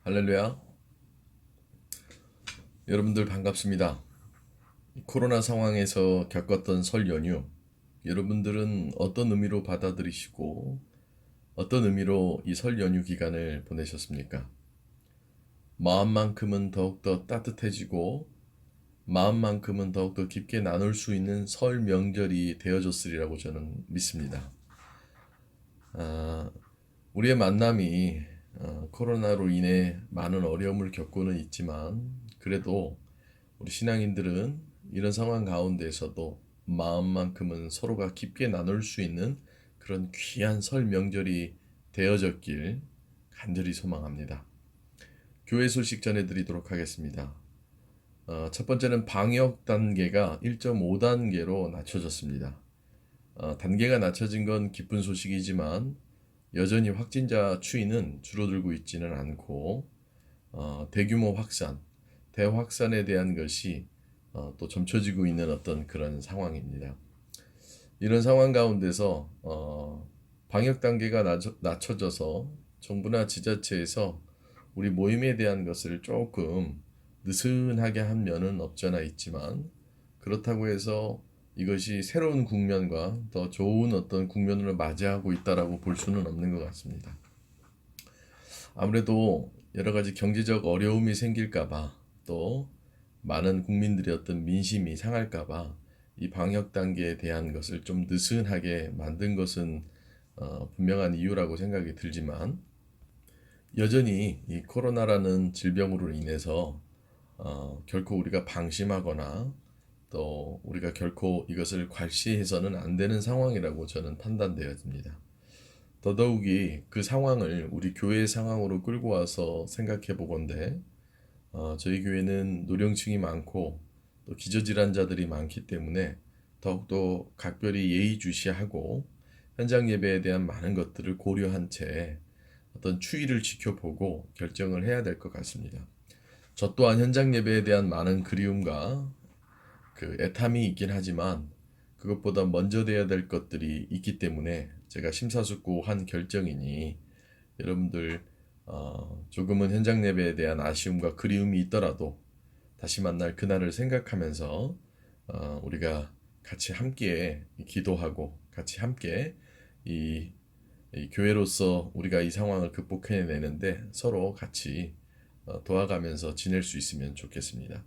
할렐루야. 여러분들 반갑습니다. 코로나 상황에서 겪었던 설 연휴, 여러분들은 어떤 의미로 받아들이시고 어떤 의미로 이 설 연휴 기간을 보내셨습니까? 마음만큼은 더욱더 따뜻해지고 마음만큼은 더욱더 깊게 나눌 수 있는 설 명절이 되어줬으리라고 저는 믿습니다. 아, 우리의 만남이 코로나로 인해 많은 어려움을 겪고는 있지만 그래도 우리 신앙인들은 이런 상황 가운데서도 마음만큼은 서로가 깊게 나눌 수 있는 그런 귀한 설 명절이 되어졌길 간절히 소망합니다. 교회 소식 전해드리도록 하겠습니다. 첫 번째는 방역 단계가 1.5단계로 낮춰졌습니다. 단계가 낮춰진 건 기쁜 소식이지만 여전히 확진자 추이는 줄어들고 있지는 않고 대규모 확산, 대확산에 대한 것이 또 점쳐지고 있는 어떤 그런 상황입니다. 이런 상황 가운데서 방역 단계가 낮춰져서 정부나 지자체에서 우리 모임에 대한 것을 조금 느슨하게 한 면은 없잖아 있지만 그렇다고 해서 이것이 새로운 국면과 더 좋은 어떤 국면을 맞이하고 있다라고 볼 수는 없는 것 같습니다. 아무래도 여러 가지 경제적 어려움이 생길까봐 또 많은 국민들의 어떤 민심이 상할까봐 이 방역 단계에 대한 것을 좀 느슨하게 만든 것은 분명한 이유라고 생각이 들지만 여전히 이 코로나라는 질병으로 인해서 결코 우리가 방심하거나 또 우리가 결코 이것을 괄시해서는 안 되는 상황이라고 저는 판단되어집니다. 더더욱이 그 상황을 우리 교회의 상황으로 끌고 와서 생각해 보건대 저희 교회는 노령층이 많고 또 기저질환자들이 많기 때문에 더욱더 각별히 예의주시하고 현장 예배에 대한 많은 것들을 고려한 채 어떤 추이를 지켜보고 결정을 해야 될 것 같습니다. 저 또한 현장 예배에 대한 많은 그리움과 그 애탐이 있긴 하지만 그것보다 먼저 돼야 될 것들이 있기 때문에 제가 심사숙고한 결정이니 여러분들 조금은 현장 예배에 대한 아쉬움과 그리움이 있더라도 다시 만날 그날을 생각하면서 우리가 같이 함께 기도하고 같이 함께 이, 이 교회로서 우리가 이 상황을 극복해내는데 서로 같이 도와가면서 지낼 수 있으면 좋겠습니다.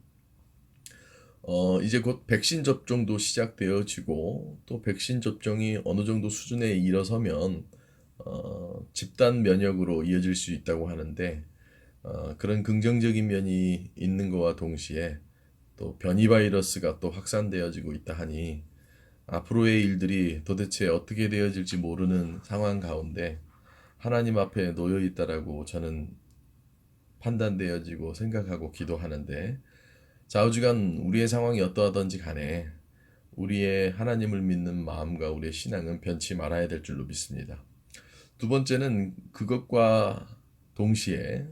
이제 곧 백신 접종도 시작되어지고 또 백신 접종이 어느 정도 수준에 이르러서면 집단 면역으로 이어질 수 있다고 하는데 그런 긍정적인 면이 있는 것과 동시에 또 변이 바이러스가 또 확산되어지고 있다 하니 앞으로의 일들이 도대체 어떻게 되어질지 모르는 상황 가운데 하나님 앞에 놓여 있다라고 저는 판단되어지고 생각하고 기도하는데 좌우지간 우리의 상황이 어떠하든지 간에 우리의 하나님을 믿는 마음과 우리의 신앙은 변치 말아야 될 줄로 믿습니다. 두 번째는 그것과 동시에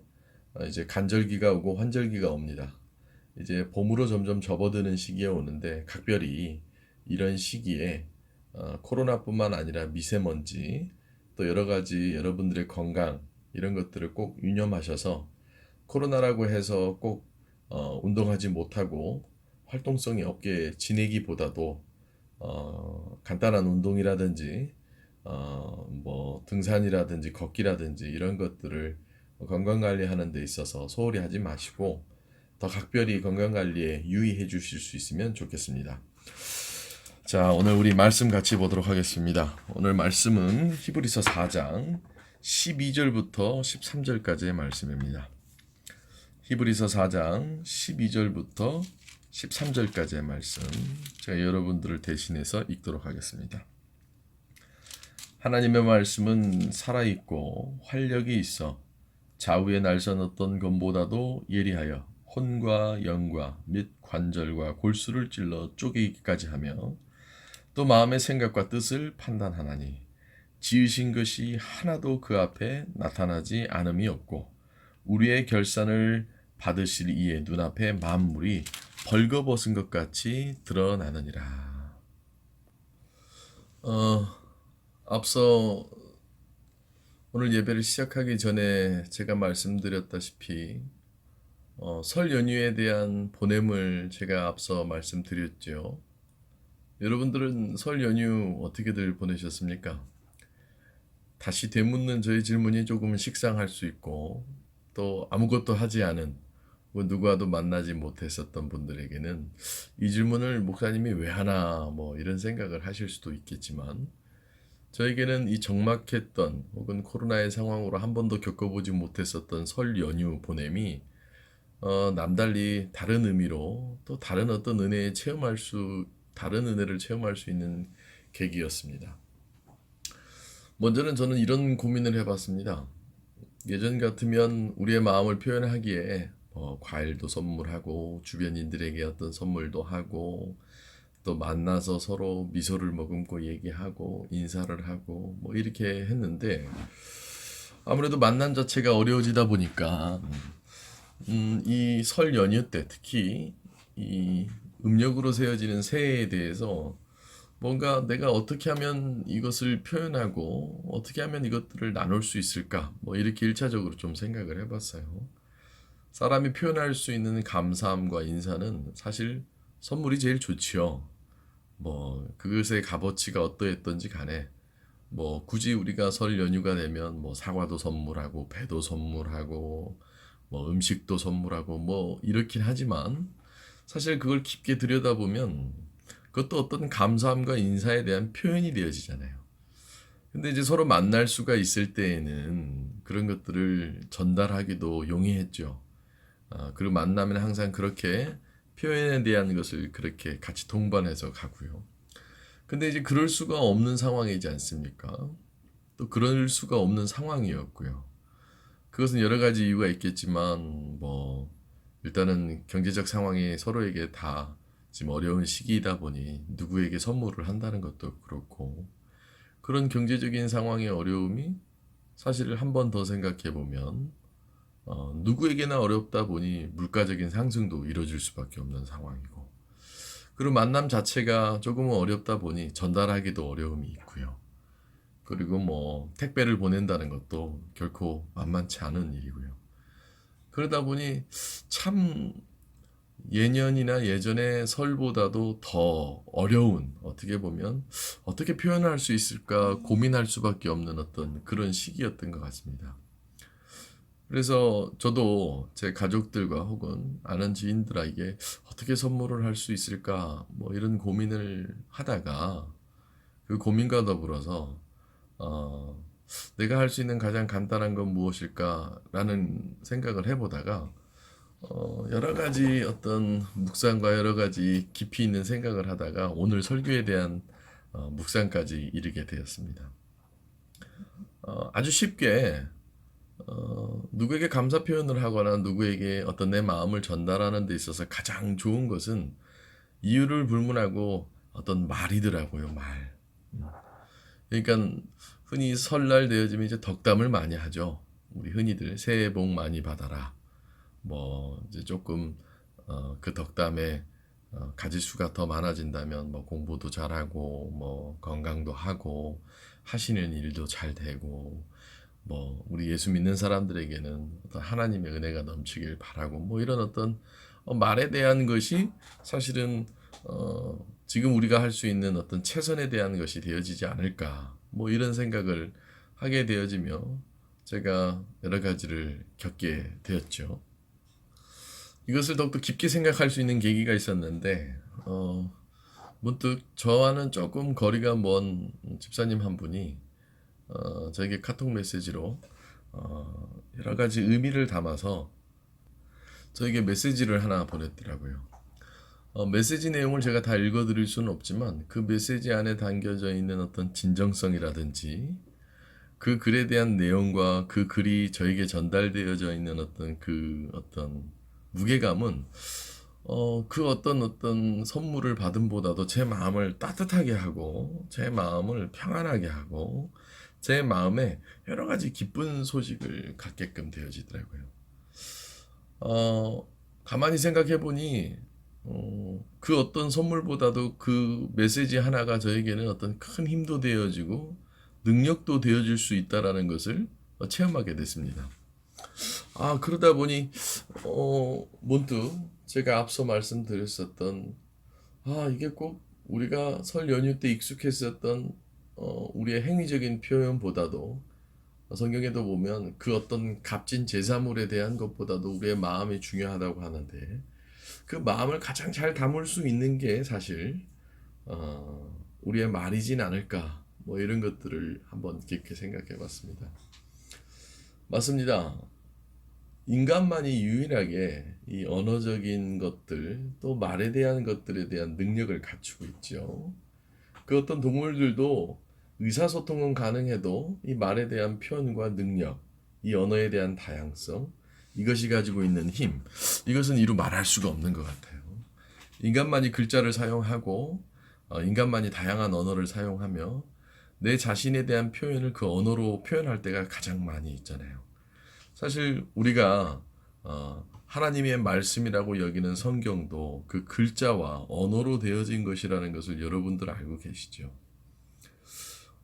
이제 간절기가 오고 환절기가 옵니다. 이제 봄으로 점점 접어드는 시기에 오는데 각별히 이런 시기에 코로나뿐만 아니라 미세먼지 또 여러 가지 여러분들의 건강 이런 것들을 꼭 유념하셔서 코로나라고 해서 꼭 운동하지 못하고 활동성이 없게 지내기보다도 간단한 운동이라든지 뭐 등산이라든지 걷기라든지 이런 것들을 건강 관리하는 데 있어서 소홀히 하지 마시고 더 각별히 건강 관리에 유의해 주실 수 있으면 좋겠습니다. 자, 오늘 우리 말씀 같이 보도록 하겠습니다. 오늘 말씀은 히브리서 4장 12절부터 13절까지의 말씀입니다. 히브리서 4장 12절부터 13절까지의 말씀 제가 여러분들을 대신해서 읽도록 하겠습니다. 하나님의 말씀은 살아있고 활력이 있어 좌우에 날선 어떤 검보다도 예리하여 혼과 영과 및 관절과 골수를 찔러 쪼개기까지 하며 또 마음의 생각과 뜻을 판단하나니 지으신 것이 하나도 그 앞에 나타나지 않음이 없고 우리의 결산을 받으실 이의 눈앞에 만물이 벌거벗은 것 같이 드러나느니라. 앞서 오늘 예배를 시작하기 전에 제가 말씀드렸다시피 설 연휴에 대한 보냄을 제가 앞서 말씀드렸죠. 여러분들은 설 연휴 어떻게들 보내셨습니까? 다시 되묻는 저희 질문이 조금 식상할 수 있고 또 아무것도 하지 않은 누구와도 만나지 못했었던 분들에게는 이 질문을 목사님이 왜 하나 이런 생각을 하실 수도 있겠지만 저에게는 이 적막했던 혹은 코로나의 상황으로 한 번도 겪어보지 못했었던 설 연휴 보냄이 남달리 다른 의미로 또 다른 어떤 다른 은혜를 체험할 수 있는 계기였습니다. 먼저는 저는 이런 고민을 해봤습니다. 예전 같으면 우리의 마음을 표현하기에 과일도 선물하고 주변인들에게 어떤 선물도 하고 또 만나서 서로 미소를 머금고 얘기하고 인사를 하고 이렇게 했는데 아무래도 만남 자체가 어려워지다 보니까 이 설 연휴 때 특히 이 음력으로 세워지는 새해에 대해서 뭔가 내가 어떻게 하면 이것을 표현하고 어떻게 하면 이것들을 나눌 수 있을까 이렇게 일차적으로 좀 생각을 해봤어요. 사람이 표현할 수 있는 감사함과 인사는 사실 선물이 제일 좋지요. 그것의 값어치가 어떠했던지 간에 굳이 우리가 설 연휴가 되면 사과도 선물하고 배도 선물하고 음식도 선물하고 이렇긴 하지만 사실 그걸 깊게 들여다보면 그것도 어떤 감사함과 인사에 대한 표현이 되어지잖아요. 근데 이제 서로 만날 수가 있을 때에는 그런 것들을 전달하기도 용이했죠. 그리고 만나면 항상 그렇게 표현에 대한 것을 그렇게 같이 동반해서 가고요. 근데 이제 그럴 수가 없는 상황이지 않습니까? 또 그럴 수가 없는 상황이었고요. 그것은 여러 가지 이유가 있겠지만 일단은 경제적 상황이 서로에게 다 지금 어려운 시기이다 보니 누구에게 선물을 한다는 것도 그렇고 그런 경제적인 상황의 어려움이 사실 한 번 더 생각해 보면 누구에게나 어렵다 보니 물가적인 상승도 이뤄질 수밖에 없는 상황이고 그리고 만남 자체가 조금은 어렵다 보니 전달하기도 어려움이 있고요. 그리고 택배를 보낸다는 것도 결코 만만치 않은 일이고요. 그러다 보니 참 예년이나 예전의 설보다도 더 어려운 어떻게 보면 어떻게 표현할 수 있을까 고민할 수밖에 없는 어떤 그런 시기였던 것 같습니다. 그래서 저도 제 가족들과 혹은 아는 지인들에게 어떻게 선물을 할 수 있을까 이런 고민을 하다가 그 고민과 더불어서 내가 할 수 있는 가장 간단한 건 무엇일까라는 생각을 해보다가 여러 가지 어떤 묵상과 여러 가지 깊이 있는 생각을 하다가 오늘 설교에 대한 묵상까지 이르게 되었습니다. 아주 쉽게 누구에게 감사 표현을 하거나 누구에게 어떤 내 마음을 전달하는 데 있어서 가장 좋은 것은 이유를 불문하고 어떤 말이더라고요, 말. 그러니까 흔히 설날 되어지면 이제 덕담을 많이 하죠. 우리 흔히들 새해 복 많이 받아라. 이제 조금 그 덕담에 가지수가 더 많아진다면 공부도 잘하고 건강도 하고 하시는 일도 잘 되고 우리 예수 믿는 사람들에게는 어떤 하나님의 은혜가 넘치길 바라고 이런 어떤 말에 대한 것이 사실은 지금 우리가 할 수 있는 어떤 최선에 대한 것이 되어지지 않을까 이런 생각을 하게 되어지며 제가 여러 가지를 겪게 되었죠. 이것을 더욱더 깊게 생각할 수 있는 계기가 있었는데 문득 저와는 조금 거리가 먼 집사님 한 분이 저에게 카톡 메시지로 여러 가지 의미를 담아서 저에게 메시지를 하나 보냈더라고요. 메시지 내용을 제가 다 읽어드릴 수는 없지만 그 메시지 안에 담겨져 있는 어떤 진정성이라든지 그 글에 대한 내용과 그 글이 저에게 전달되어져 있는 어떤 무게감은 그 어떤 선물을 받음보다도 제 마음을 따뜻하게 하고 제 마음을 평안하게 하고 제 마음에 여러 가지 기쁜 소식을 갖게끔 되어지더라고요. 가만히 생각해 보니 그 어떤 선물보다도 그 메시지 하나가 저에게는 어떤 큰 힘도 되어지고 능력도 되어질 수 있다라는 것을 체험하게 됐습니다. 그러다 보니 문득 제가 앞서 말씀드렸었던 이게 꼭 우리가 설 연휴 때 익숙했었던 우리의 행위적인 표현보다도 성경에도 보면 그 어떤 값진 제사물에 대한 것보다도 우리의 마음이 중요하다고 하는데 그 마음을 가장 잘 담을 수 있는 게 사실 우리의 말이진 않을까 뭐 이런 것들을 한번 깊게 생각해 봤습니다. 맞습니다. 인간만이 유일하게 이 언어적인 것들 또 말에 대한 것들에 대한 능력을 갖추고 있죠. 그 어떤 동물들도 의사소통은 가능해도 이 말에 대한 표현과 능력, 이 언어에 대한 다양성, 이것이 가지고 있는 힘, 이것은 이루 말할 수가 없는 것 같아요. 인간만이 글자를 사용하고 인간만이 다양한 언어를 사용하며 내 자신에 대한 표현을 그 언어로 표현할 때가 가장 많이 있잖아요. 사실 우리가 하나님의 말씀이라고 여기는 성경도 그 글자와 언어로 되어진 것이라는 것을 여러분들 알고 계시죠?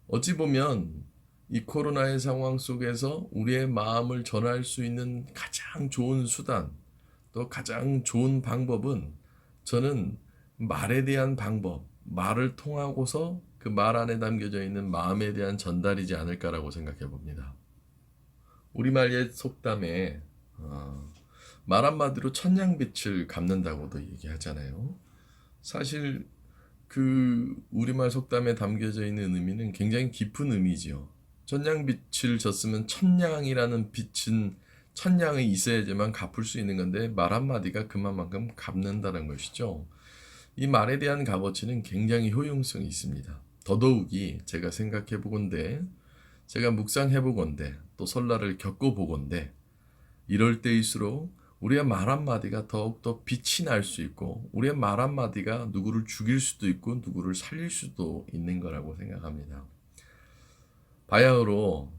어찌 보면 이 코로나의 상황 속에서 우리의 마음을 전할 수 있는 가장 좋은 수단, 또 가장 좋은 방법은 저는 말에 대한 방법, 말을 통하고서 그 말 안에 담겨져 있는 마음에 대한 전달이지 않을까라고 생각해 봅니다. 우리말 옛 속담에 말 한마디로 천냥빛을 갚는다고도 얘기하잖아요. 사실 그 우리말 속담에 담겨져 있는 의미는 굉장히 깊은 의미지요. 천냥빛을 졌으면 천냥이라는 빛은 천냥이 있어야지만 갚을 수 있는 건데 말 한마디가 그만큼 갚는다는 것이죠. 이 말에 대한 값어치는 굉장히 효용성이 있습니다. 더더욱이 제가 생각해 보건대 제가 묵상해 보건대 또 설날을 겪어 보건대 이럴 때일수록 우리의 말 한마디가 더욱더 빛이 날 수 있고 우리의 말 한마디가 누구를 죽일 수도 있고 누구를 살릴 수도 있는 거라고 생각합니다. 바야흐로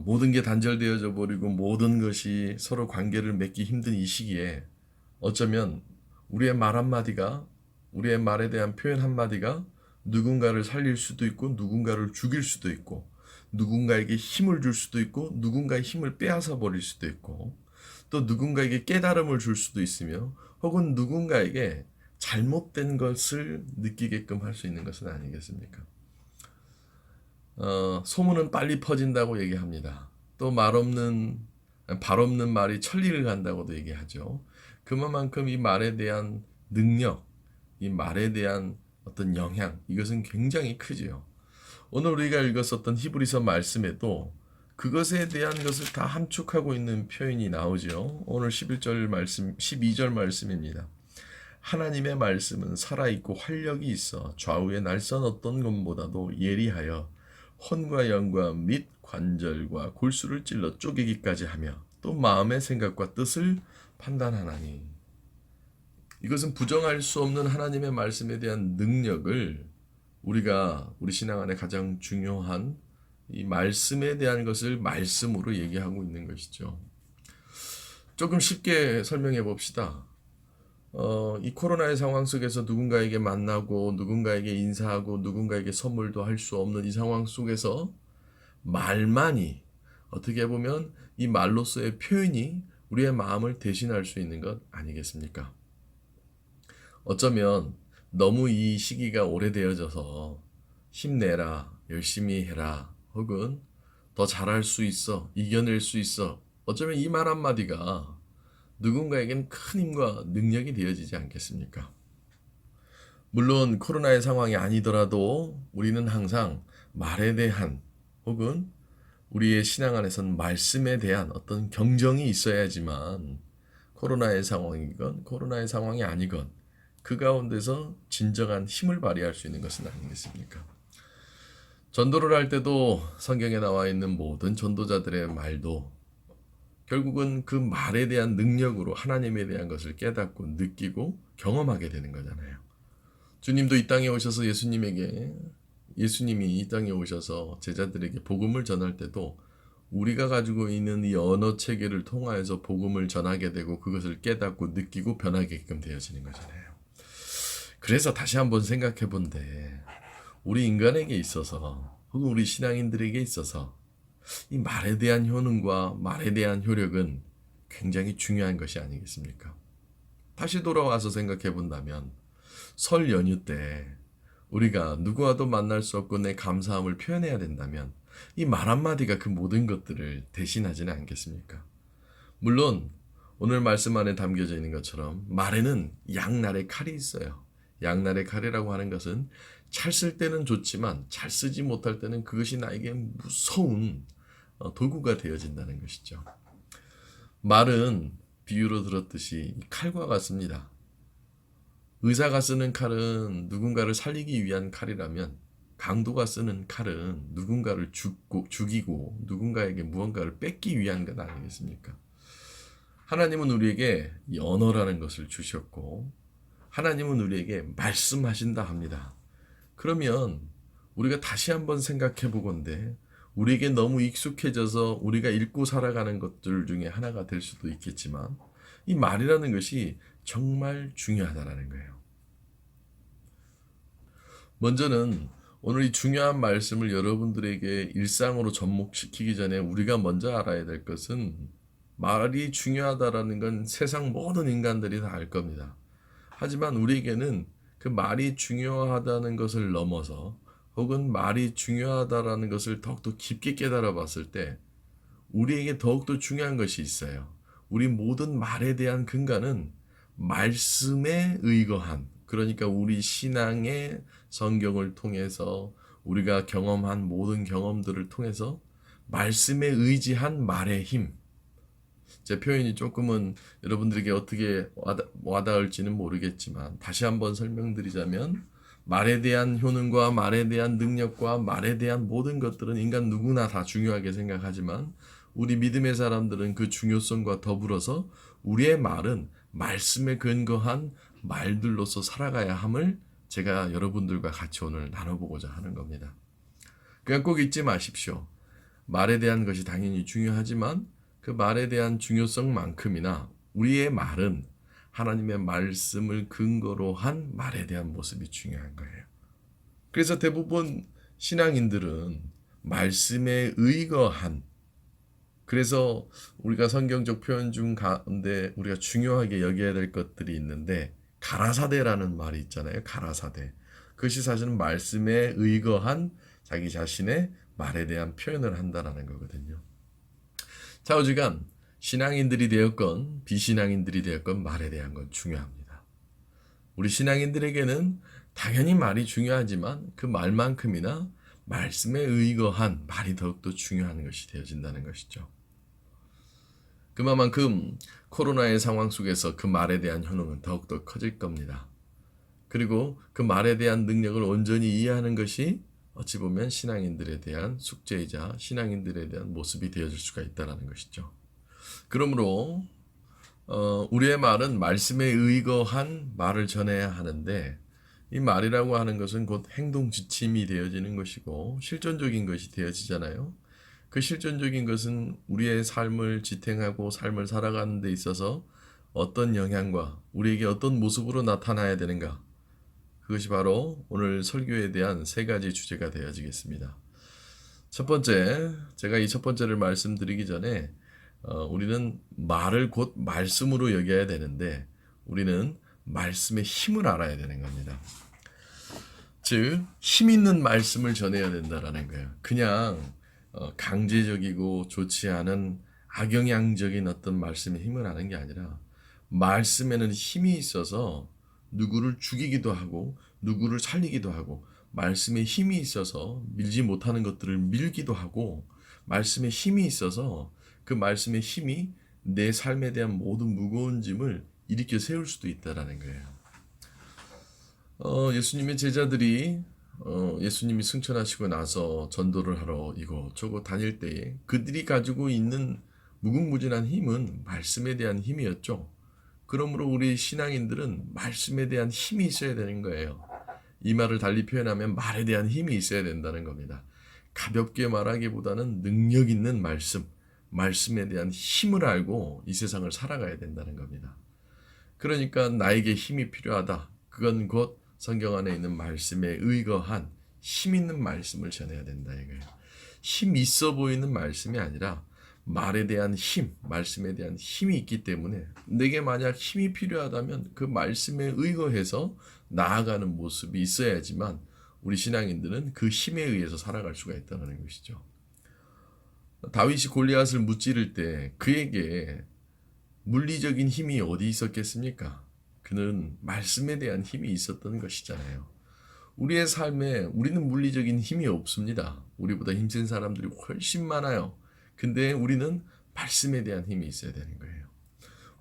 모든 게 단절되어져 버리고 모든 것이 서로 관계를 맺기 힘든 이 시기에 어쩌면 우리의 말 한마디가 우리의 말에 대한 표현 한마디가 누군가를 살릴 수도 있고 누군가를 죽일 수도 있고 누군가에게 힘을 줄 수도 있고 누군가의 힘을 빼앗아 버릴 수도 있고 또 누군가에게 깨달음을 줄 수도 있으며 혹은 누군가에게 잘못된 것을 느끼게끔 할 수 있는 것은 아니겠습니까? 소문은 빨리 퍼진다고 얘기합니다. 또 발 없는 말이 천리를 간다고도 얘기하죠. 그만큼 이 말에 대한 능력, 이 말에 대한 어떤 영향, 이것은 굉장히 크지요. 오늘 우리가 읽었었던 히브리서 말씀에도 그것에 대한 것을 다 함축하고 있는 표현이 나오죠. 오늘 11절 말씀, 12절 말씀입니다. 하나님의 말씀은 살아있고 활력이 있어 좌우의 날선 어떤 것보다도 예리하여 혼과 영과 및 관절과 골수를 찔러 쪼개기까지 하며 또 마음의 생각과 뜻을 판단하나니. 이것은 부정할 수 없는 하나님의 말씀에 대한 능력을 우리가 우리 신앙 안에 가장 중요한 이 말씀에 대한 것을 말씀으로 얘기하고 있는 것이죠. 조금 쉽게 설명해 봅시다. 이 코로나의 상황 속에서 누군가에게 만나고 누군가에게 인사하고 누군가에게 선물도 할 수 없는 이 상황 속에서 말만이 어떻게 보면 이 말로서의 표현이 우리의 마음을 대신할 수 있는 것 아니겠습니까? 어쩌면 너무 이 시기가 오래되어져서 힘내라, 열심히 해라, 혹은 더 잘할 수 있어, 이겨낼 수 있어. 어쩌면 이 말 한마디가 누군가에겐 큰 힘과 능력이 되어지지 않겠습니까? 물론 코로나의 상황이 아니더라도 우리는 항상 말에 대한 혹은 우리의 신앙 안에서는 말씀에 대한 어떤 경정이 있어야지만 코로나의 상황이건 코로나의 상황이 아니건 그 가운데서 진정한 힘을 발휘할 수 있는 것은 아니겠습니까? 전도를 할 때도 성경에 나와 있는 모든 전도자들의 말도 결국은 그 말에 대한 능력으로 하나님에 대한 것을 깨닫고 느끼고 경험하게 되는 거잖아요. 주님도 이 땅에 오셔서 예수님이 이 땅에 오셔서 제자들에게 복음을 전할 때도 우리가 가지고 있는 이 언어 체계를 통하여서 복음을 전하게 되고 그것을 깨닫고 느끼고 변하게끔 되어지는 거잖아요. 그래서 다시 한번 생각해 본데 우리 인간에게 있어서 혹은 우리 신앙인들에게 있어서 이 말에 대한 효능과 말에 대한 효력은 굉장히 중요한 것이 아니겠습니까? 다시 돌아와서 생각해 본다면 설 연휴 때 우리가 누구와도 만날 수 없고 내 감사함을 표현해야 된다면 이 말 한마디가 그 모든 것들을 대신하지는 않겠습니까? 물론 오늘 말씀 안에 담겨져 있는 것처럼 말에는 양날의 칼이 있어요. 양날의 칼이라고 하는 것은 잘 쓸 때는 좋지만 잘 쓰지 못할 때는 그것이 나에게 무서운 도구가 되어진다는 것이죠. 말은 비유로 들었듯이 칼과 같습니다. 의사가 쓰는 칼은 누군가를 살리기 위한 칼이라면 강도가 쓰는 칼은 누군가를 죽이고 누군가에게 무언가를 뺏기 위한 것 아니겠습니까? 하나님은 우리에게 이 언어라는 것을 주셨고 하나님은 우리에게 말씀하신다 합니다. 그러면 우리가 다시 한번 생각해 보건대 우리에게 너무 익숙해져서 우리가 읽고 살아가는 것들 중에 하나가 될 수도 있겠지만 이 말이라는 것이 정말 중요하다는 거예요. 먼저는 오늘 이 중요한 말씀을 여러분들에게 일상으로 접목시키기 전에 우리가 먼저 알아야 될 것은 말이 중요하다라는 건 세상 모든 인간들이 다 알 겁니다. 하지만 우리에게는 그 말이 중요하다는 것을 넘어서 혹은 말이 중요하다라는 것을 더욱더 깊게 깨달아 봤을 때 우리에게 더욱더 중요한 것이 있어요. 우리 모든 말에 대한 근간은 말씀에 의거한, 그러니까 우리 신앙의 성경을 통해서 우리가 경험한 모든 경험들을 통해서 말씀에 의지한 말의 힘. 제 표현이 조금은 여러분들에게 어떻게 와닿을지는 모르겠지만 다시 한번 설명드리자면 말에 대한 효능과 말에 대한 능력과 말에 대한 모든 것들은 인간 누구나 다 중요하게 생각하지만 우리 믿음의 사람들은 그 중요성과 더불어서 우리의 말은 말씀에 근거한 말들로서 살아가야 함을 제가 여러분들과 같이 오늘 나눠보고자 하는 겁니다. 그냥 꼭 잊지 마십시오. 말에 대한 것이 당연히 중요하지만 그 말에 대한 중요성만큼이나 우리의 말은 하나님의 말씀을 근거로 한 말에 대한 모습이 중요한 거예요. 그래서 대부분 신앙인들은 말씀에 의거한, 그래서 우리가 성경적 표현 중 가운데 우리가 중요하게 여겨야 될 것들이 있는데 가라사대라는 말이 있잖아요. 가라사대. 그것이 사실은 말씀에 의거한 자기 자신의 말에 대한 표현을 한다라는 거거든요. 좌우지간 신앙인들이 되었건 비신앙인들이 되었건 말에 대한 건 중요합니다. 우리 신앙인들에게는 당연히 말이 중요하지만 그 말만큼이나 말씀에 의거한 말이 더욱더 중요한 것이 되어진다는 것이죠. 그만큼 코로나의 상황 속에서 그 말에 대한 효능은 더욱더 커질 겁니다. 그리고 그 말에 대한 능력을 온전히 이해하는 것이 어찌 보면 신앙인들에 대한 숙제이자 신앙인들에 대한 모습이 되어질 수가 있다는 것이죠. 그러므로 우리의 말은 말씀에 의거한 말을 전해야 하는데 이 말이라고 하는 것은 곧 행동 지침이 되어지는 것이고 실존적인 것이 되어지잖아요. 그 실존적인 것은 우리의 삶을 지탱하고 삶을 살아가는 데 있어서 어떤 영향과 우리에게 어떤 모습으로 나타나야 되는가, 그것이 바로 오늘 설교에 대한 세 가지 주제가 되어지겠습니다. 첫 번째, 제가 이 첫 번째를 말씀드리기 전에 우리는 말을 곧 말씀으로 여겨야 되는데 우리는 말씀의 힘을 알아야 되는 겁니다. 즉, 힘 있는 말씀을 전해야 된다라는 거예요. 그냥 강제적이고 좋지 않은 악영향적인 어떤 말씀의 힘을 아는 게 아니라 말씀에는 힘이 있어서 누구를 죽이기도 하고 누구를 살리기도 하고 말씀에 힘이 있어서 밀지 못하는 것들을 밀기도 하고 말씀에 힘이 있어서 그 말씀의 힘이 내 삶에 대한 모든 무거운 짐을 일으켜 세울 수도 있다라는 거예요. 예수님의 제자들이 예수님이 승천하시고 나서 전도를 하러 이곳저곳 다닐 때에 그들이 가지고 있는 무궁무진한 힘은 말씀에 대한 힘이었죠. 그러므로 우리 신앙인들은 말씀에 대한 힘이 있어야 되는 거예요. 이 말을 달리 표현하면 말에 대한 힘이 있어야 된다는 겁니다. 가볍게 말하기보다는 능력 있는 말씀, 말씀에 대한 힘을 알고 이 세상을 살아가야 된다는 겁니다. 그러니까 나에게 힘이 필요하다. 그건 곧 성경 안에 있는 말씀에 의거한 힘 있는 말씀을 전해야 된다 이거예요. 힘 있어 보이는 말씀이 아니라 말에 대한 힘, 말씀에 대한 힘이 있기 때문에 내게 만약 힘이 필요하다면 그 말씀에 의거해서 나아가는 모습이 있어야지만 우리 신앙인들은 그 힘에 의해서 살아갈 수가 있다는 것이죠. 다윗이 골리앗을 무찌를 때 그에게 물리적인 힘이 어디 있었겠습니까? 그는 말씀에 대한 힘이 있었던 것이잖아요. 우리의 삶에 우리는 물리적인 힘이 없습니다. 우리보다 힘센 사람들이 훨씬 많아요. 근데 우리는 말씀에 대한 힘이 있어야 되는 거예요.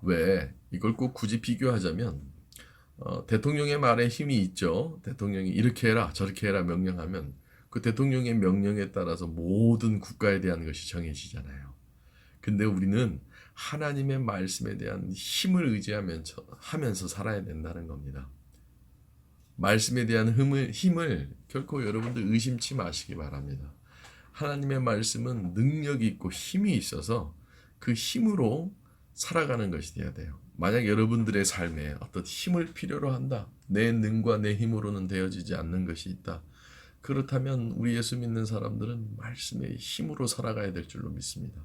왜? 이걸 꼭 굳이 비교하자면 대통령의 말에 힘이 있죠. 대통령이 이렇게 해라 저렇게 해라 명령하면 그 대통령의 명령에 따라서 모든 국가에 대한 것이 정해지잖아요. 근데 우리는 하나님의 말씀에 대한 힘을 의지하면서 살아야 된다는 겁니다. 말씀에 대한 힘을 결코 여러분들 의심치 마시기 바랍니다. 하나님의 말씀은 능력이 있고 힘이 있어서 그 힘으로 살아가는 것이 되어야 돼요. 만약 여러분들의 삶에 어떤 힘을 필요로 한다. 내 능과 내 힘으로는 되어지지 않는 것이 있다. 그렇다면 우리 예수 믿는 사람들은 말씀의 힘으로 살아가야 될 줄로 믿습니다.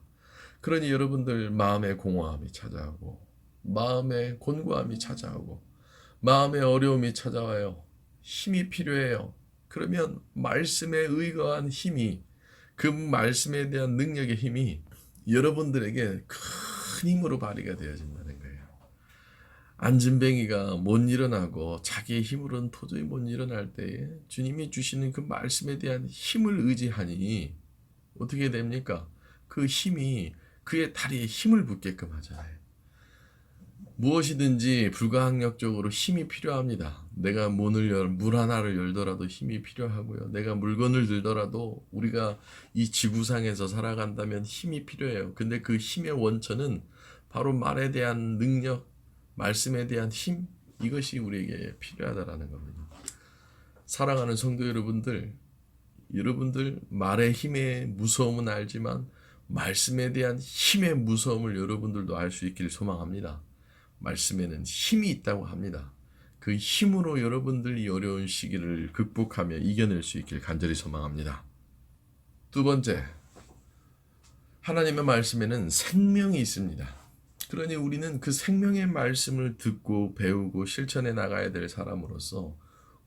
그러니 여러분들 마음의 공허함이 찾아오고 마음의 곤고함이 찾아오고 마음의 어려움이 찾아와요. 힘이 필요해요. 그러면 말씀에 의거한 힘이 그 말씀에 대한 능력의 힘이 여러분들에게 큰 힘으로 발휘가 되어진다는 거예요. 안진뱅이가 못 일어나고 자기의 힘으로는 도저히 못 일어날 때에 주님이 주시는 그 말씀에 대한 힘을 의지하니 어떻게 됩니까? 그 힘이 그의 다리에 힘을 붙게끔 하잖아요. 무엇이든지 불가항력적으로 힘이 필요합니다. 내가 물 하나를 열더라도 힘이 필요하고요. 내가 물건을 들더라도 우리가 이 지구상에서 살아간다면 힘이 필요해요. 근데 그 힘의 원천은 바로 말에 대한 능력, 말씀에 대한 힘, 이것이 우리에게 필요하다라는 겁니다. 사랑하는 성도 여러분들 말의 힘의 무서움은 알지만 말씀에 대한 힘의 무서움을 여러분들도 알 수 있기를 소망합니다. 말씀에는 힘이 있다고 합니다. 그 힘으로 여러분들이 어려운 시기를 극복하며 이겨낼 수 있길 간절히 소망합니다. 두 번째, 하나님의 말씀에는 생명이 있습니다. 그러니 우리는 그 생명의 말씀을 듣고 배우고 실천해 나가야 될 사람으로서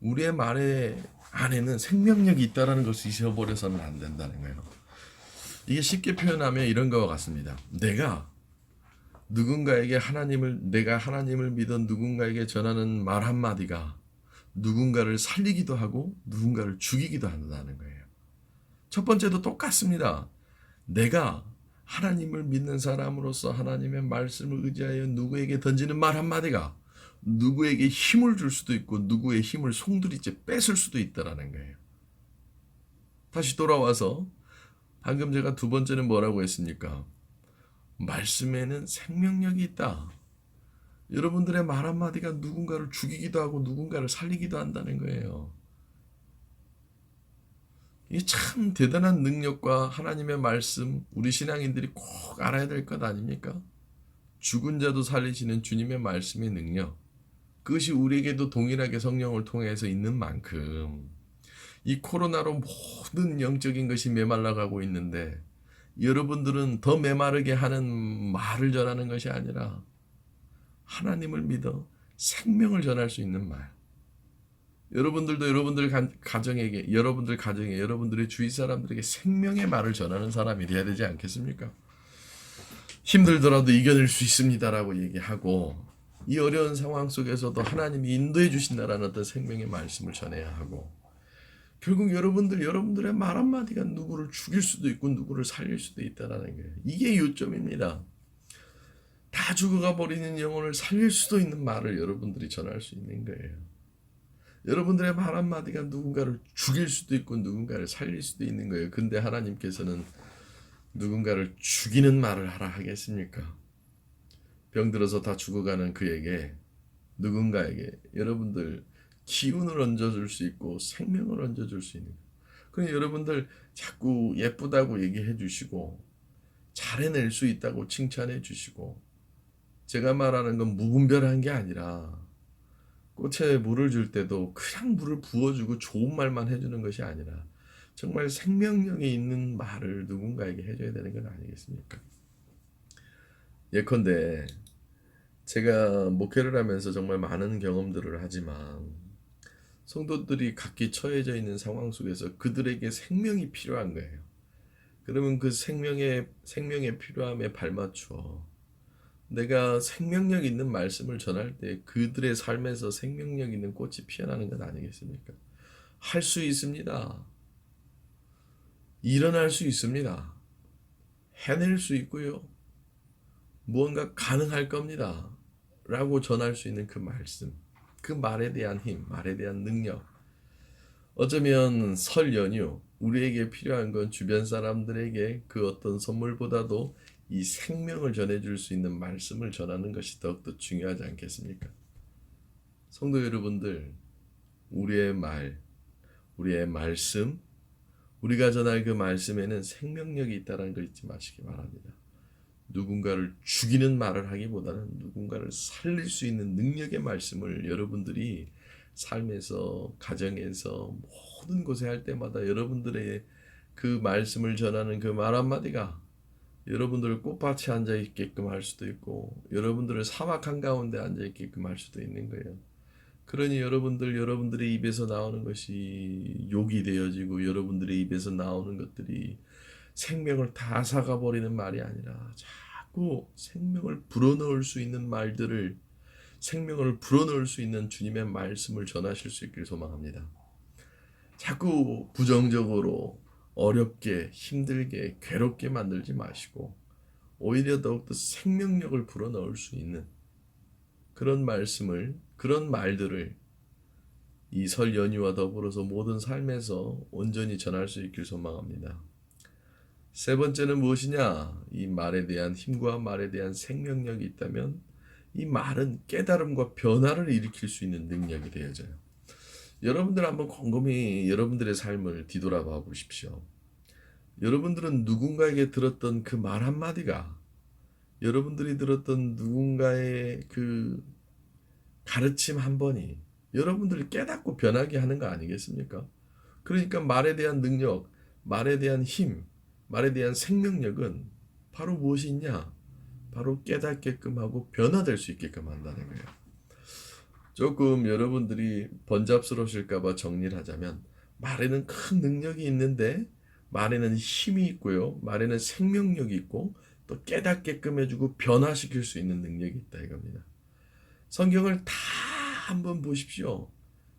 우리의 말에 안에는 생명력이 있다는 것을 잊어버려서는 안 된다는 거예요. 이게 쉽게 표현하면 이런 것과 같습니다. 내가 하나님을 믿은 누군가에게 전하는 말 한마디가 누군가를 살리기도 하고 누군가를 죽이기도 한다는 거예요. 첫 번째도 똑같습니다. 내가 하나님을 믿는 사람으로서 하나님의 말씀을 의지하여 누구에게 던지는 말 한마디가 누구에게 힘을 줄 수도 있고 누구의 힘을 송두리째 뺏을 수도 있다는 거예요. 다시 돌아와서 방금 제가 두 번째는 뭐라고 했습니까? 말씀에는 생명력이 있다. 여러분들의 말 한마디가 누군가를 죽이기도 하고 누군가를 살리기도 한다는 거예요. 이게 참 대단한 능력과 하나님의 말씀, 우리 신앙인들이 꼭 알아야 될 것 아닙니까? 죽은 자도 살리시는 주님의 말씀의 능력, 그것이 우리에게도 동일하게 성령을 통해서 있는 만큼 이 코로나로 모든 영적인 것이 메말라가고 있는데 여러분들은 더 메마르게 하는 말을 전하는 것이 아니라 하나님을 믿어 생명을 전할 수 있는 말. 여러분들도 여러분들 가정에, 여러분들의 주위 사람들에게 생명의 말을 전하는 사람이 되어야 되지 않겠습니까? 힘들더라도 이겨낼 수 있습니다라고 얘기하고 이 어려운 상황 속에서도 하나님이 인도해 주신다라는 어떤 생명의 말씀을 전해야 하고 결국 여러분들의 말 한마디가 누구를 죽일 수도 있고 누구를 살릴 수도 있다는 거예요. 이게 요점입니다. 다 죽어가 버리는 영혼을 살릴 수도 있는 말을 여러분들이 전할 수 있는 거예요. 여러분들의 말 한마디가 누군가를 죽일 수도 있고 누군가를 살릴 수도 있는 거예요. 근데 하나님께서는 누군가를 죽이는 말을 하라 하겠습니까? 병들어서 다 죽어가는 그에게 누군가에게 여러분들 기운을 얹어줄 수 있고 생명을 얹어줄 수 있는 거예요. 그러니 여러분들 자꾸 예쁘다고 얘기해 주시고 잘해낼 수 있다고 칭찬해 주시고 제가 말하는 건 무분별한 게 아니라 꽃에 물을 줄 때도 그냥 물을 부어주고 좋은 말만 해주는 것이 아니라 정말 생명력이 있는 말을 누군가에게 해줘야 되는 건 아니겠습니까? 예컨대 제가 목회를 하면서 정말 많은 경험들을 하지만 성도들이 각기 처해져 있는 상황 속에서 그들에게 생명이 필요한 거예요. 그러면 그 생명의 필요함에 발맞춰 내가 생명력 있는 말씀을 전할 때 그들의 삶에서 생명력 있는 꽃이 피어나는 것 아니겠습니까? 할 수 있습니다. 일어날 수 있습니다. 해낼 수 있고요. 무언가 가능할 겁니다. 라고 전할 수 있는 그 말씀, 그 말에 대한 힘, 말에 대한 능력. 어쩌면 설 연휴, 우리에게 필요한 건 주변 사람들에게 그 어떤 선물보다도 이 생명을 전해줄 수 있는 말씀을 전하는 것이 더욱더 중요하지 않겠습니까? 성도 여러분들, 우리의 말, 우리의 말씀, 우리가 전할 그 말씀에는 생명력이 있다는 걸 잊지 마시기 바랍니다. 누군가를 죽이는 말을 하기보다는 누군가를 살릴 수 있는 능력의 말씀을 여러분들이 삶에서, 가정에서, 모든 곳에 할 때마다 여러분들의 그 말씀을 전하는 그 말 한마디가 여러분들을 꽃밭에 앉아 있게끔 할 수도 있고 여러분들을 사막 한가운데 앉아 있게끔 할 수도 있는 거예요. 그러니 여러분들의 입에서 나오는 것이 욕이 되어지고 여러분들의 입에서 나오는 것들이 생명을 다 삭아버리는 말이 아니라 자꾸 생명을 불어넣을 수 있는 말들을, 생명을 불어넣을 수 있는 주님의 말씀을 전하실 수 있길 소망합니다. 자꾸 부정적으로 어렵게, 힘들게, 괴롭게 만들지 마시고 오히려 더욱더 생명력을 불어넣을 수 있는 그런 말씀을, 그런 말들을 이 설 연휴와 더불어서 모든 삶에서 온전히 전할 수 있길 소망합니다. 세 번째는 무엇이냐? 이 말에 대한 힘과 말에 대한 생명력이 있다면 이 말은 깨달음과 변화를 일으킬 수 있는 능력이 되어져요. 여러분들 한번 곰곰이 여러분들의 삶을 뒤돌아봐 보십시오. 여러분들은 누군가에게 들었던 그 말 한마디가, 여러분들이 들었던 누군가의 그 가르침 한 번이 여러분들을 깨닫고 변하게 하는 거 아니겠습니까? 그러니까 말에 대한 능력, 말에 대한 힘, 말에 대한 생명력은 바로 무엇이 있냐? 바로 깨닫게끔 하고 변화될 수 있게끔 한다는 거예요. 조금 여러분들이 번잡스러우실까봐 정리를 하자면 말에는 큰 능력이 있는데 말에는 힘이 있고요. 말에는 생명력이 있고 또 깨닫게끔 해주고 변화시킬 수 있는 능력이 있다 이겁니다. 성경을 다 한번 보십시오.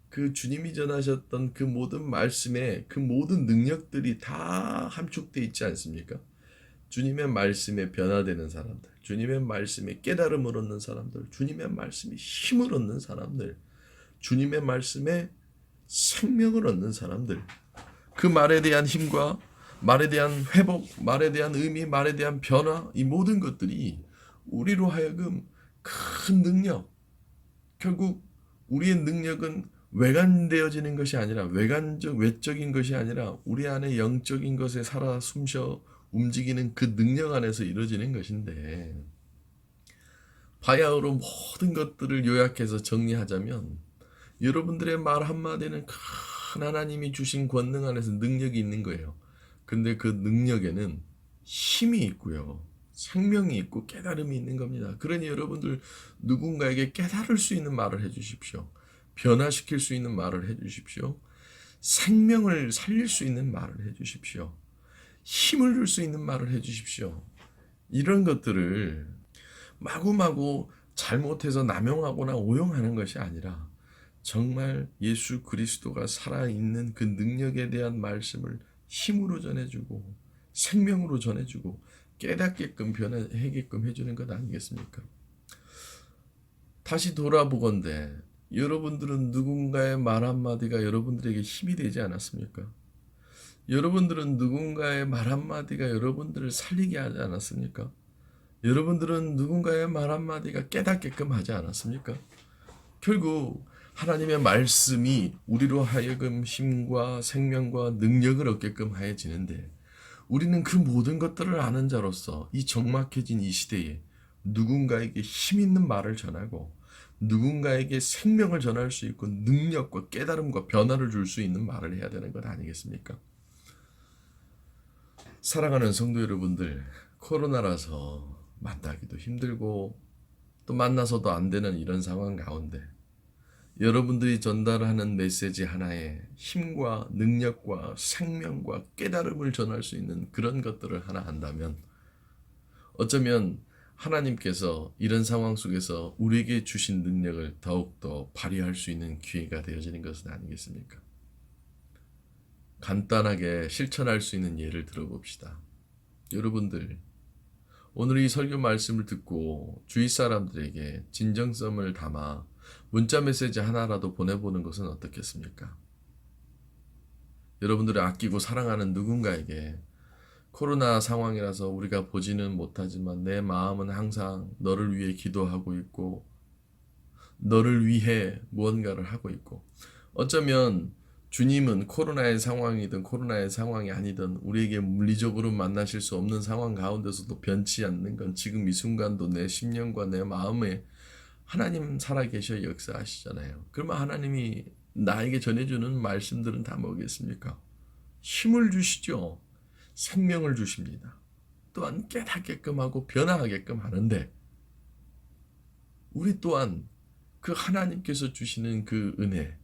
그 주님이 전하셨던 그 모든 말씀에 그 모든 능력들이 다 함축되어 있지 않습니까? 주님의 말씀에 변화되는 사람들, 주님의 말씀에 깨달음을 얻는 사람들, 주님의 말씀에 힘을 얻는 사람들, 주님의 말씀에 생명을 얻는 사람들, 그 말에 대한 힘과 말에 대한 회복, 말에 대한 의미, 말에 대한 변화, 이 모든 것들이 우리로 하여금 큰 능력, 결국 우리의 능력은 외관되어지는 것이 아니라 외적인 것이 아니라 우리 안에 영적인 것에 살아 숨쉬어 움직이는 그 능력 안에서 이루어지는 것인데, 바야흐로 모든 것들을 요약해서 정리하자면 여러분들의 말 한마디는 큰 하나님이 주신 권능 안에서 능력이 있는 거예요. 근데 그 능력에는 힘이 있고요. 생명이 있고 깨달음이 있는 겁니다. 그러니 여러분들 누군가에게 깨달을 수 있는 말을 해주십시오. 변화시킬 수 있는 말을 해주십시오. 생명을 살릴 수 있는 말을 해주십시오. 힘을 줄 수 있는 말을 해주십시오. 이런 것들을 마구마구 잘못해서 남용하거나 오용하는 것이 아니라 정말 예수 그리스도가 살아있는 그 능력에 대한 말씀을 힘으로 전해주고 생명으로 전해주고 깨닫게끔 변화하게끔 해주는 것 아니겠습니까? 다시 돌아보건대 여러분들은 누군가의 말 한마디가 여러분들에게 힘이 되지 않았습니까? 여러분들은 누군가의 말 한마디가 여러분들을 살리게 하지 않았습니까? 여러분들은 누군가의 말 한마디가 깨닫게끔 하지 않았습니까? 결국 하나님의 말씀이 우리로 하여금 힘과 생명과 능력을 얻게끔 하여지는데 우리는 그 모든 것들을 아는 자로서 이 적막해진 이 시대에 누군가에게 힘 있는 말을 전하고 누군가에게 생명을 전할 수 있고 능력과 깨달음과 변화를 줄 수 있는 말을 해야 되는 것 아니겠습니까? 사랑하는 성도 여러분들, 코로나라서 만나기도 힘들고 또 만나서도 안 되는 이런 상황 가운데 여러분들이 전달하는 메시지 하나에 힘과 능력과 생명과 깨달음을 전할 수 있는 그런 것들을 하나 한다면 어쩌면 하나님께서 이런 상황 속에서 우리에게 주신 능력을 더욱더 발휘할 수 있는 기회가 되어지는 것은 아니겠습니까? 간단하게 실천할 수 있는 예를 들어봅시다. 여러분들, 오늘 이 설교 말씀을 듣고 주위 사람들에게 진정성을 담아 문자 메시지 하나라도 보내보는 것은 어떻겠습니까? 여러분들을 아끼고 사랑하는 누군가에게 코로나 상황이라서 우리가 보지는 못하지만 내 마음은 항상 너를 위해 기도하고 있고 너를 위해 무언가를 하고 있고 어쩌면 주님은 코로나의 상황이든 코로나의 상황이 아니든 우리에게 물리적으로 만나실 수 없는 상황 가운데서도 변치 않는 건 지금 이 순간도 내 심령과 내 마음에 하나님 살아계셔 역사하시잖아요. 그러면 하나님이 나에게 전해주는 말씀들은 다 뭐겠습니까? 힘을 주시죠. 생명을 주십니다. 또한 깨닫게끔 하고 변화하게끔 하는데 우리 또한 그 하나님께서 주시는 그 은혜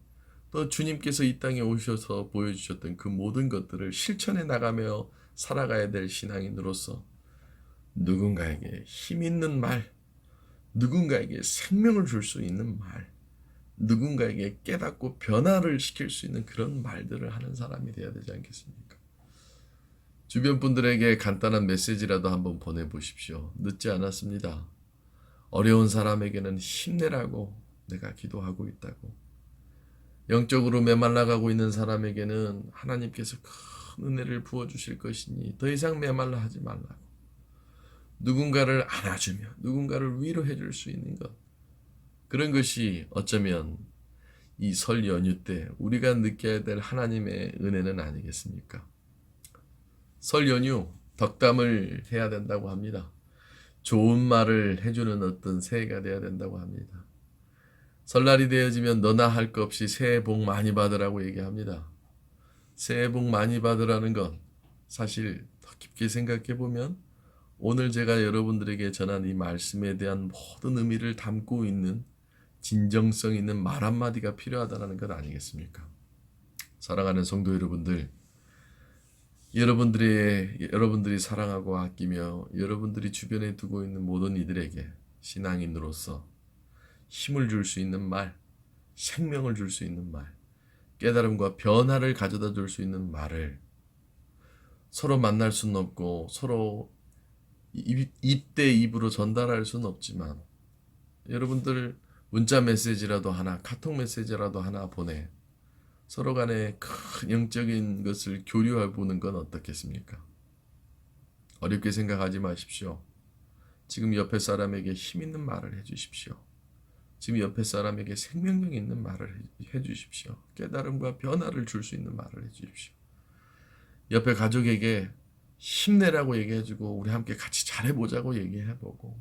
또 주님께서 이 땅에 오셔서 보여주셨던 그 모든 것들을 실천해 나가며 살아가야 될 신앙인으로서 누군가에게 힘 있는 말, 누군가에게 생명을 줄 수 있는 말, 누군가에게 깨닫고 변화를 시킬 수 있는 그런 말들을 하는 사람이 되어야 되지 않겠습니까? 주변 분들에게 간단한 메시지라도 한번 보내보십시오. 늦지 않았습니다. 어려운 사람에게는 힘내라고 내가 기도하고 있다고. 영적으로 메말라가고 있는 사람에게는 하나님께서 큰 은혜를 부어주실 것이니 더 이상 메말라 하지 말라고. 누군가를 안아주며 누군가를 위로해 줄 수 있는 것. 그런 것이 어쩌면 이 설 연휴 때 우리가 느껴야 될 하나님의 은혜는 아니겠습니까? 설 연휴 덕담을 해야 된다고 합니다. 좋은 말을 해주는 어떤 새해가 돼야 된다고 합니다. 설날이 되어지면 너나 할 것 없이 새해 복 많이 받으라고 얘기합니다. 새해 복 많이 받으라는 건 사실 더 깊게 생각해 보면 오늘 제가 여러분들에게 전한 이 말씀에 대한 모든 의미를 담고 있는 진정성 있는 말 한마디가 필요하다는 것 아니겠습니까? 사랑하는 성도 여러분들, 여러분들이 사랑하고 아끼며 여러분들이 주변에 두고 있는 모든 이들에게 신앙인으로서 힘을 줄 수 있는 말, 생명을 줄 수 있는 말, 깨달음과 변화를 가져다 줄 수 있는 말을 서로 만날 수는 없고 서로 입 대 입으로 전달할 수는 없지만 여러분들 문자 메시지라도 하나, 카톡 메시지라도 하나 보내 서로 간에 큰 영적인 것을 교류해 보는 건 어떻겠습니까? 어렵게 생각하지 마십시오. 지금 옆에 사람에게 힘 있는 말을 해주십시오. 지금 옆에 사람에게 생명력 있는 말을 해주십시오. 깨달음과 변화를 줄 수 있는 말을 해주십시오. 옆에 가족에게 힘내라고 얘기해주고 우리 함께 같이 잘해보자고 얘기해보고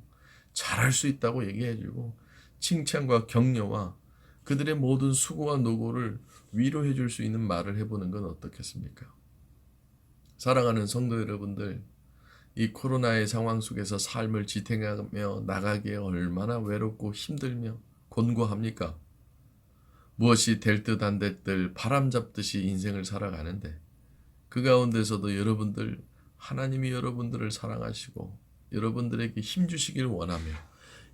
잘할 수 있다고 얘기해주고 칭찬과 격려와 그들의 모든 수고와 노고를 위로해 줄 수 있는 말을 해보는 건 어떻겠습니까? 사랑하는 성도 여러분들, 이 코로나의 상황 속에서 삶을 지탱하며 나가기에 얼마나 외롭고 힘들며 곤고합니까? 무엇이 될 듯 안 될 듯 바람 잡듯이 인생을 살아가는데 그 가운데서도 여러분들 하나님이 여러분들을 사랑하시고 여러분들에게 힘 주시길 원하며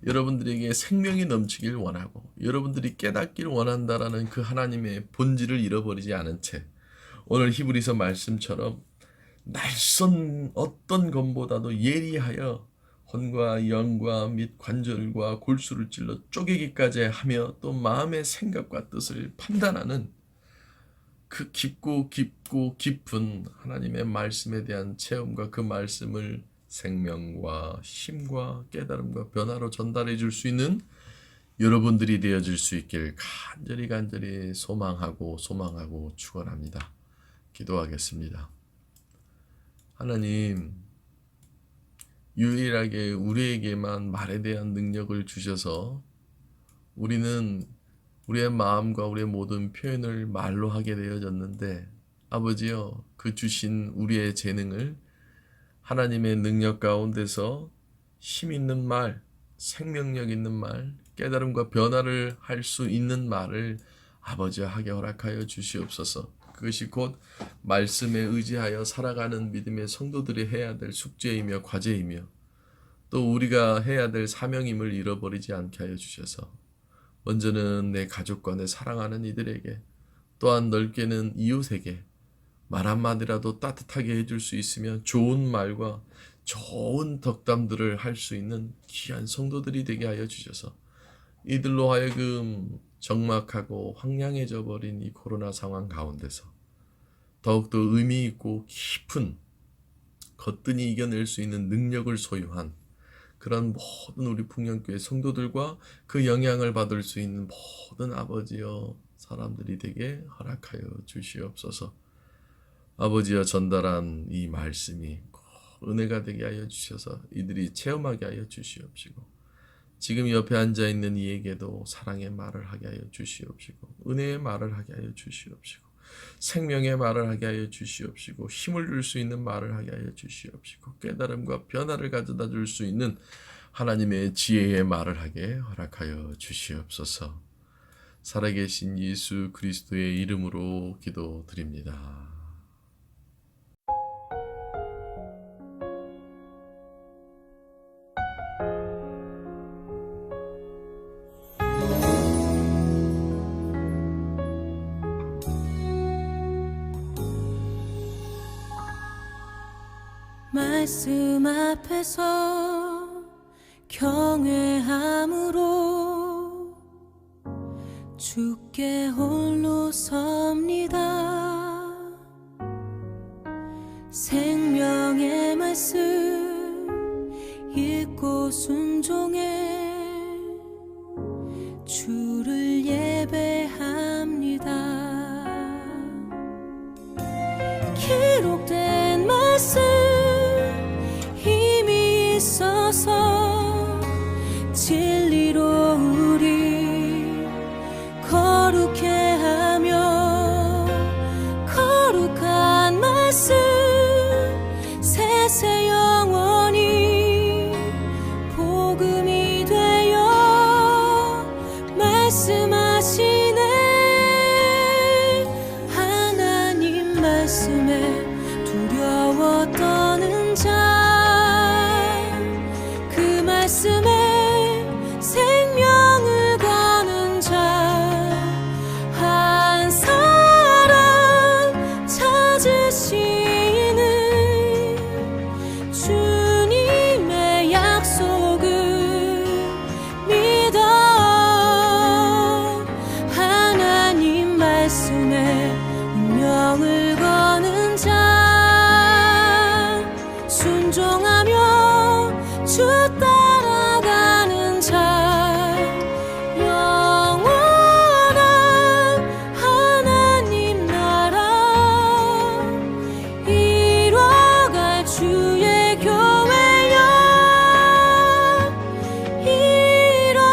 여러분들에게 생명이 넘치길 원하고 여러분들이 깨닫길 원한다라는 그 하나님의 본질을 잃어버리지 않은 채 오늘 히브리서 말씀처럼 날선 어떤 검보다도 예리하여 혼과 영과 및 관절과 골수를 찔러 쪼개기까지 하며 또 마음의 생각과 뜻을 판단하는 그 깊고 깊은 하나님의 말씀에 대한 체험과 그 말씀을 생명과 힘과 깨달음과 변화로 전달해 줄 수 있는 여러분들이 되어질 수 있길 간절히 소망하고 축원합니다. 기도하겠습니다. 하나님, 유일하게 우리에게만 말에 대한 능력을 주셔서 우리는 우리의 마음과 우리의 모든 표현을 말로 하게 되어졌는데 아버지여 그 주신 우리의 재능을 하나님의 능력 가운데서 힘 있는 말, 생명력 있는 말, 깨달음과 변화를 할 수 있는 말을 아버지와 하게 허락하여 주시옵소서. 그것이 곧 말씀에 의지하여 살아가는 믿음의 성도들이 해야 될 숙제이며 과제이며 또 우리가 해야 될 사명임을 잃어버리지 않게 하여 주셔서 먼저는 내 가족과 내 사랑하는 이들에게 또한 넓게는 이웃에게 말 한마디라도 따뜻하게 해줄 수 있으면 좋은 말과 좋은 덕담들을 할 수 있는 귀한 성도들이 되게 하여 주셔서 이들로 하여금 적막하고 황량해져 버린 이 코로나 상황 가운데서 더욱더 의미 있고 깊은 거뜬히 이겨낼 수 있는 능력을 소유한 그런 모든 우리 풍년교회 성도들과 그 영향을 받을 수 있는 모든 아버지여 사람들이 되게 허락하여 주시옵소서. 아버지여 전달한 이 말씀이 은혜가 되게 하여 주셔서 이들이 체험하게 하여 주시옵시고 지금 옆에 앉아있는 이에게도 사랑의 말을 하게 하여 주시옵시고 은혜의 말을 하게 하여 주시옵시고 생명의 말을 하게 하여 주시옵시고 힘을 줄 수 있는 말을 하게 하여 주시옵시고 깨달음과 변화를 가져다 줄 수 있는 하나님의 지혜의 말을 하게 허락하여 주시옵소서. 살아계신 예수 그리스도의 이름으로 기도드립니다. 말씀 앞에서 경외함으로 주께 홀로 섭니다. 생명의 말씀 읽고 순종해 주를 예배합니다. 기록된 말씀 힘이 있어서 진리로 우리 거룩해 하며 거룩한 말씀 세세 영원히 복음이 되어 말씀하시네. 하나님 말씀에 두려워 떠는 자 그 말씀에 생명을 거는 자 한 사람 찾으시는 주님의 약속을 믿어. 하나님 말씀에 운명을 거는 자 순종하며 주 따라가는 자 영원한 하나님 나라 이뤄갈 주의 교회여 일어나라.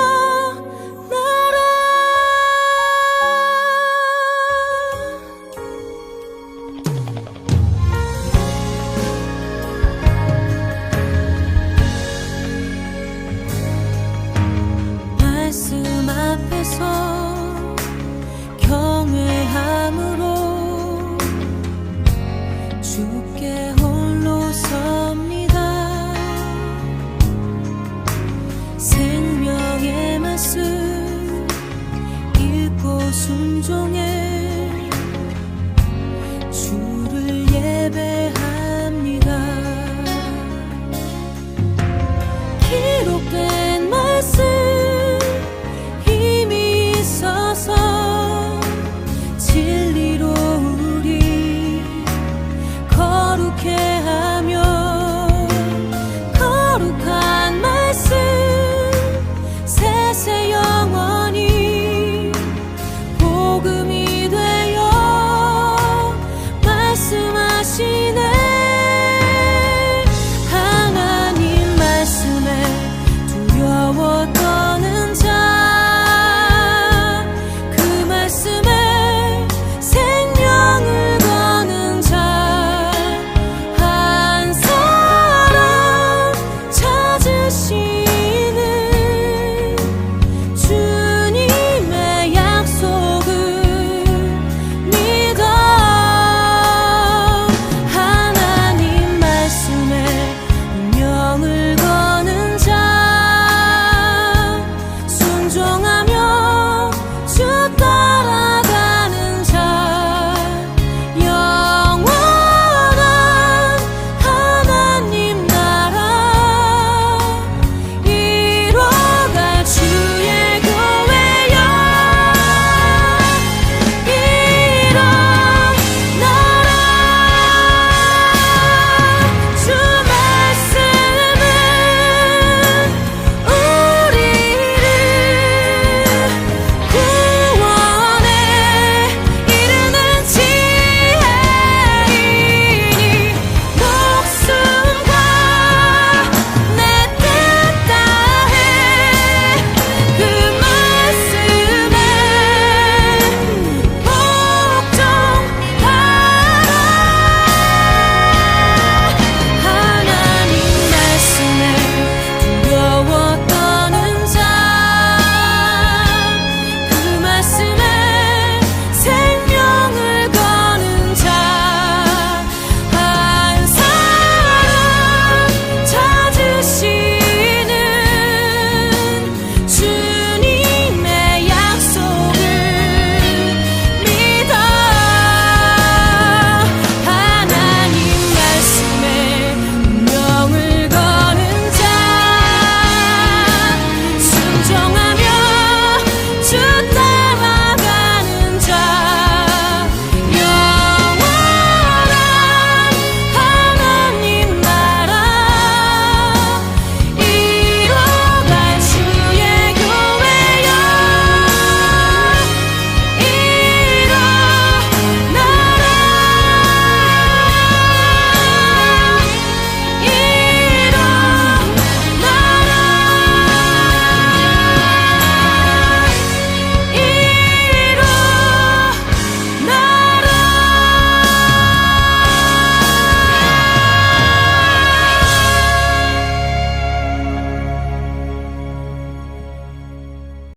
말씀 앞에서 경외함으로 주께